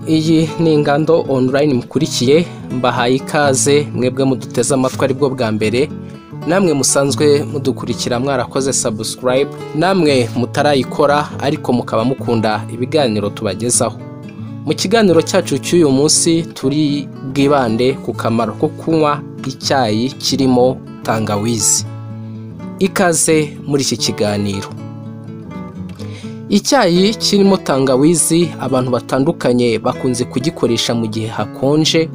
Iyi ni Ingando online mukurikiye, mbahaye ikaze mwebwe muduteze amatwi aribwo bwa mbere, namwe musanzwe mudukurikira mwarakoze subscribe, namwe mutarayikora ariko mukaba mukunda ibiganiro tubagezaho. Mu kiganiro cyacu cy'uyu munsi turi bwibande ku kamaro ko kunywa icyayi kirimo tangawizi. Ikaze muri iki kiganiro. Icyayi kirimo tangawizi abantu batandukanye bakunze kugikoresha mu gihe hakonje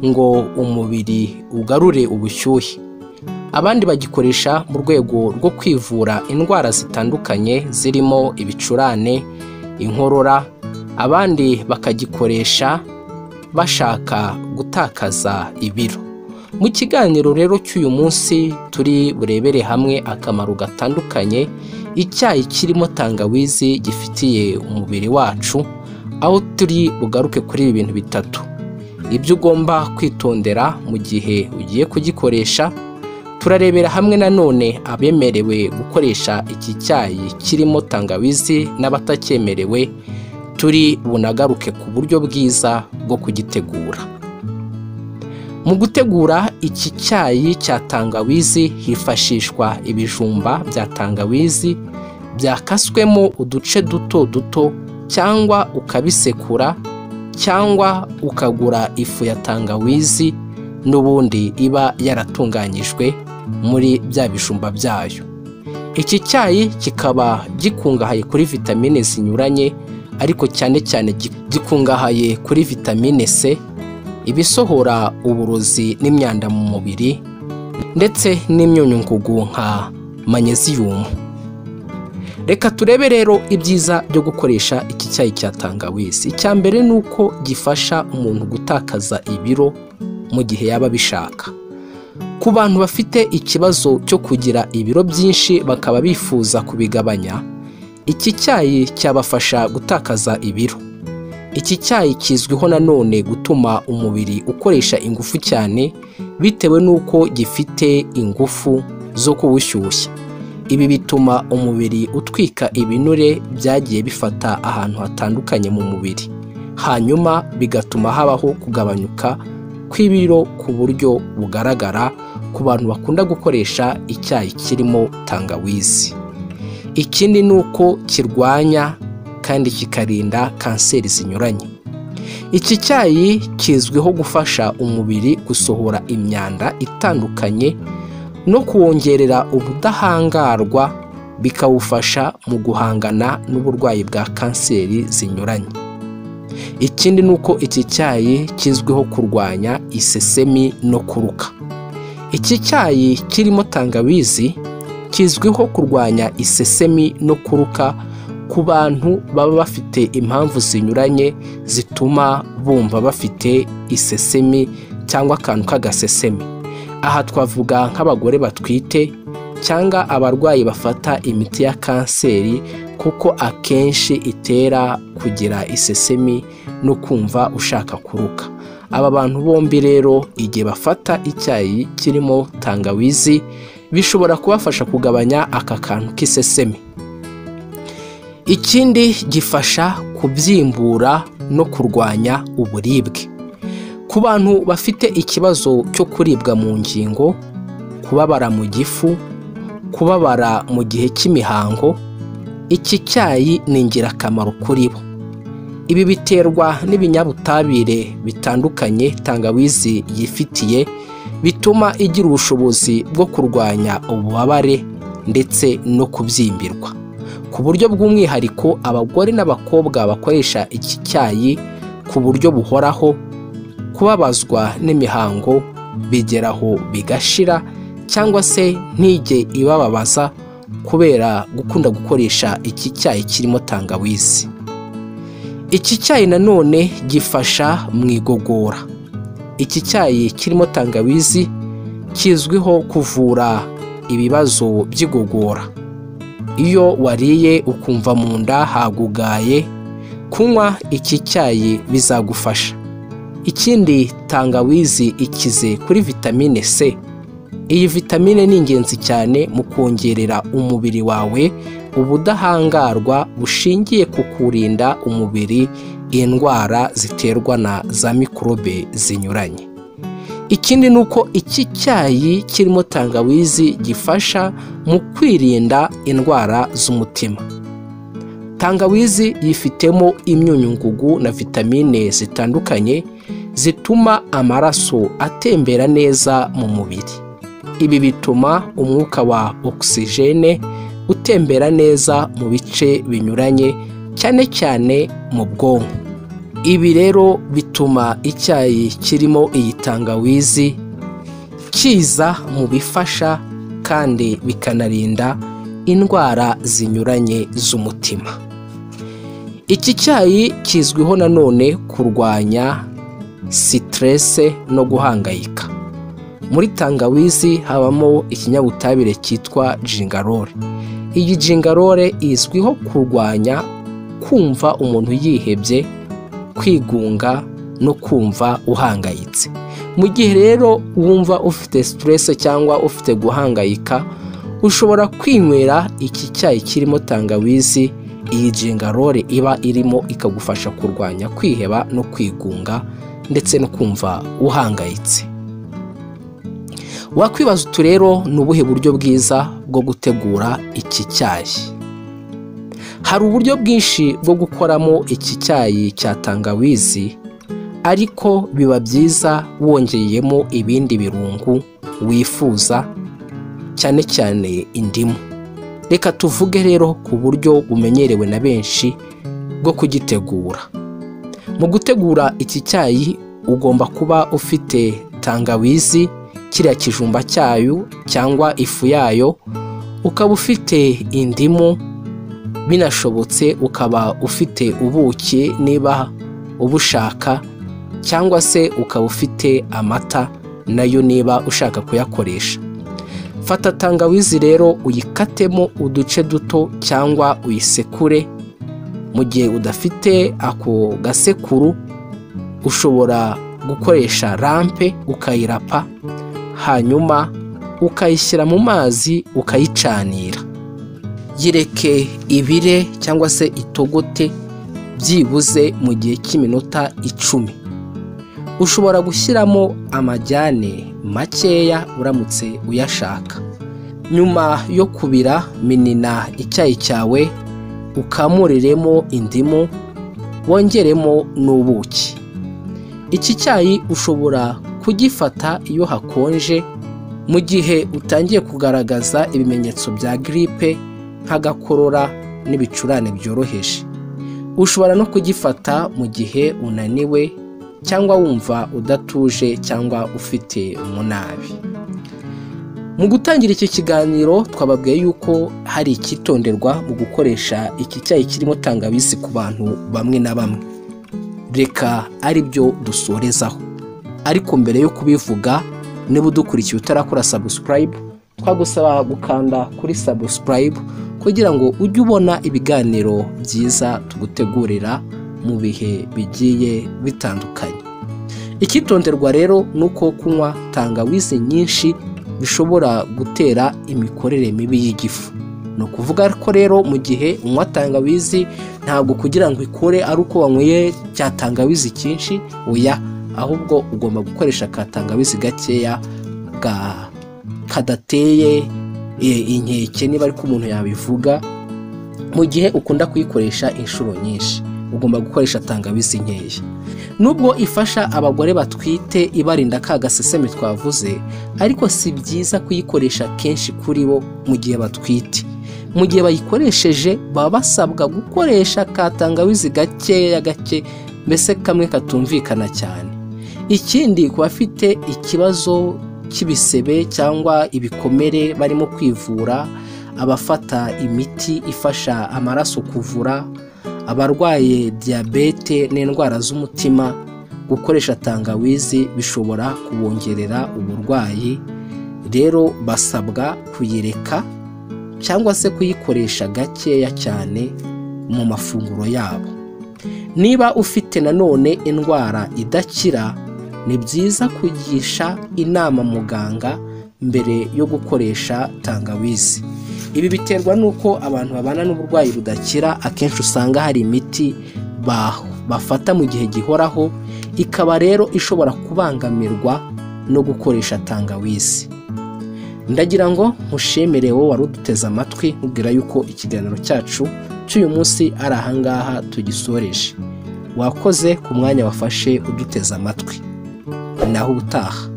ngo umubiri ugarure ubushyuhe. Abandi bagikoresha mu rwego rwo kwivura indwara zitandukanye zirimo ibicurane, inkorora. Abandi bakagikoresha bashaka gutakaza ibiro. Mu kiganiro rero cy'uyu munsi turi burebere hamwe akamaro gatandukanye icyayi kirimo tangawizi gifitiye umubiri wacu, aho turi bugaruke kuri ibi bintu bitatu. Ibyo ugomba kwitondera mu gihe ugiye kugikoresha. Turarebera hamwe nanone abemerewe gukoresha iki cyayi kirimo tangawizi n'abatacyemerewe. Turi bunagaruke ku buryo bwiza bwo kugitegura. Mu gutegura iki cyayi cya tangawizi hifashishwa ibijumba bya tangawizi byakaswemo uduce duto duto, cyangwa ukabisekura, cyangwa ukagura ifu ya tangawizi n'ubundi iba yaratunganyijwe muri bya bijumba byayo. Iki cyayi kikaba gikungahaye kuri vitamine zinyuranye, ariko cyane cyane gikungahaye kuri vitamine C, ibisohora uburozi n'imyanda mu mubiri, ndetse n'imyunyungugu nka magnesium. Reka turebe rero ibyiza byo gukoresha iki cyayi cya tangawizi. Icya mbere ni uko gifasha umuntu gutakaza ibiro mu gihe yaba bishaka. Ku bantu bafite ikibazo cyo kugira ibiro byinshi bakaba bifuza kubigabanya, iki cyayi cyabafasha gutakaza ibiro. Iki cyayi kizwiho nanone gutuma umubiri ukoresha ingufu cyane bitewe n'uko gifite ingufu zo kuwushyushya. Ibi bituma umubiri utwika ibinure byagiye bifata ahantu hatandukanye mu mubiri, hanyuma bigatuma habaho kugabanyuka kw'ibiro ku buryo bugaragara ku bantu bakunda gukoresha icyayi kirimo tangawizi. Ikindi ni uko kirwanya kandi kikarinda kanseri zinyuranye. Iki cyayi kizwiho gufasha umubiri gusohora imyanda itandukanye no kuwongerera ubudahangarwa, bikawufasha mu guhangana n'uburwayi bwa kanseri zinyuranye. Ikindi ni uko iki cyayi kizwiho kurwanya isesemi no kuruka. Iki cyayi kirimo tangawizi kizwiho kurwanya isesemi no kuruka ku bantu baba bafite impamvu zinyuranye zituma bumva bafite isesemi cyangwa akantu k'agasesemi. Aha twavuga nk'abagore batwite cyangwa abarwayi bafata imiti ya kanseri, kuko akenshi itera kugira isesemi no kumva ushaka kuruka. Aba bantu bombi rero igihe bafata icyayi kirimo tangawizi bishobora kubafasha kugabanya aka kantu k'isesemi. Ikindi gifasha kubyimbura no kurwanya uburibwe. Ku bantu bafite ikibazo cyo kuribwa mu ngingo, kubabara mu gifu, kubabara mu gihe cy'imihango, iki cyayi ni ingirakamaro kuri bo. Ibi biterwa n'ibinyabutabire bitandukanye tangawizi yifitiye, bituma igira ubushobozi bwo kurwanya ububabare ndetse no kubyimbirwa. Ku buryo bw'umwihariko abagore n'abakobwa bakoresha iki cyayi ku buryo buhoraho, kubabazwa n'imihango bigeraho bigashira, cyangwa se ntige ibababaza kubera gukunda gukoresha iki cyayi kirimo tangawizi. Iki cyayi nanone gifasha mu igogora. Iki cyayi kirimo tangawizi kizwiho kuvura ibibazo by'igogora. Iyo wariye ukumva mu nda hagugaye, kunywa iki cyayi bizagufasha. Ikindi, tangawizi ikize kuri vitamine C. Iyi vitamine ni ingenzi cyane mu kongerera umubiri wawe ubudahangarwa bushingiye ku kurinda umubiri indwara ziterwa na za mikorobe zinyuranye. Ikindi ni uko iki cyayi kirimo tangawizi gifasha mu kwirinda indwara z'umutima. Tangawizi yifitemo imyunyungugu na vitamine zitandukanye zituma amaraso atembera neza mu mubiri. Ibi bituma umwuka wa oxygene utembera neza mu bice binyuranye, cyane cyane mu bwonko. Ibi rero bituma icyayi kirimo iyi tangawizi kiza mu bifasha kandi bikanarinda indwara zinyuranye z'umutima. Iki cyayi kizwiho nanone kurwanya stress no guhangayika. Muri tangawizi habamo ikinyabutabire cyitwa gingerol. Iyi gingerol izwiho kurwanya kumva umuntu yihebye, kwigunga no kumva uhangayitse. Mu gihe rero wumva ufite stress cyangwa ufite guhangayika, ushobora kwinywera iki cyayi kirimo tangawizi. Iyi gingerol iba irimo ikagufasha kurwanya kwiheba no kwigunga ndetse no kumva uhangayitse. Wakwibaza utu rero ni ubuhe buryo bwiza bwo gutegura iki cyayi? Hari uburyo bwinshi bwo gukoramo iki cyayi cya tangawizi, ariko biba byiza wongeyemo ibindi birungo wifuza, cyane cyane indimu. Reka tuvuge rero ku buryo bumenyerewe na benshi bwo kugitegura. Mu gutegura iki cyayi ugomba kuba ufite tangawizi, kiriya kijumba cyayo cyangwa ifu yayo, ukaba ufite indimu, binashobotse ukaba ufite ubuki niba ubushaka, cyangwa se ukaba ufite amata nayo niba ushaka kuyakoresha. Fata tangawizi rero uyikatemo uduce duto cyangwa uyisekure. Mu gihe udafite ako gasekuru, ushobora gukoresha rampe ukayirapa, hanyuma ukayishyira mu mazi ukayicanira. Yireke ibire cyangwa se itogote byibuze mu gihe cy'iminota 10. Ushobora gushyiramo amajyane makeya uramutse uyashaka. Nyuma yo kubira, minina icyayi cyawe, ukamuriremo indimu, wongeremo n'ubuki. Iki cyayi ushobora kugifata iyo hakonje, mu gihe utangiye kugaragaza ibimenyetso bya gripe nk'agakorora n'ibicurane byoroheje. Ushobora no kugifata mu gihe unaniwe cyangwa wumva udatuje cyangwa ufite umunabi. Mu gutangira iki kiganiro twababwiye yuko hari icyitonderwa mu gukoresha iki cyayi kirimo tangawizi ku bantu bamwe na bamwe. Reka ari byo dusorezaho. Ariko mbere yo kubivuga, niba udukurikiye utarakora subscribe, twagusaba gukanda kuri subscribe kugira ngo ujye ubona ibiganiro byiza tugutegurira mu bihe bigiye bitandukanye. Icyitonderwa rero nuko kunywa tangawizi nyinshi bishobora gutera imikorere mibi y'igifu. No kuvuga ko rero mu gihe unywa tangawizi, ntabwo kugira ngo ikore ari uko wanyweye cya tangawizi cyinshi, oya, ahubwo ugomba gukoresha ka tangawizi gakeya kadateye inkeke, niba ariko umuntu yabivuga. Mu gihe ukunda kuyikoresha inshuro nyinshi, ugomba gukoresha tangawizi nkeya. Nubwo ifasha abagore batwite ibarinda ka gasesemi twavuze, ariko si byiza kuyikoresha kenshi kuri bo mu gihe batwite. Mu gihe bayikoresheje baba basabwa gukoresha ka tangawizi gakeya gake, mbese kamwe katumvikana cyane. Ikindi ku bafite ikibazo cy'ibisebe cyangwa ibikomere barimo kwivura, abafata imiti ifasha amaraso kuvura, abarwaye diyabete n'indwara z'umutima, gukoresha tangawizi bishobora kubongerera uburwayi. Rero basabwa kuyireka cyangwa se kuyikoresha gakeya cyane mu mafunguro yabo. Niba ufite nanone indwara idakira, ni byiza kugisha inama muganga mbere yo gukoresha tangawizi. Ibi biterwa nuko abantu babana n'uburwayi budakira akenshi usanga hari imiti bafata mu gihe gihoraho, ikaba rero ishobora kubangamirwa no gukoresha tangawizi. Ndagira ngo nkushemere wowe wari uduteze amatwi, nkubwira yuko ikiganiro cyacu cy'uyu munsi ari ahangaha tugisoreje. Wakoze ku mwanya wafashe uduteze amatwi. Naho ubutaha.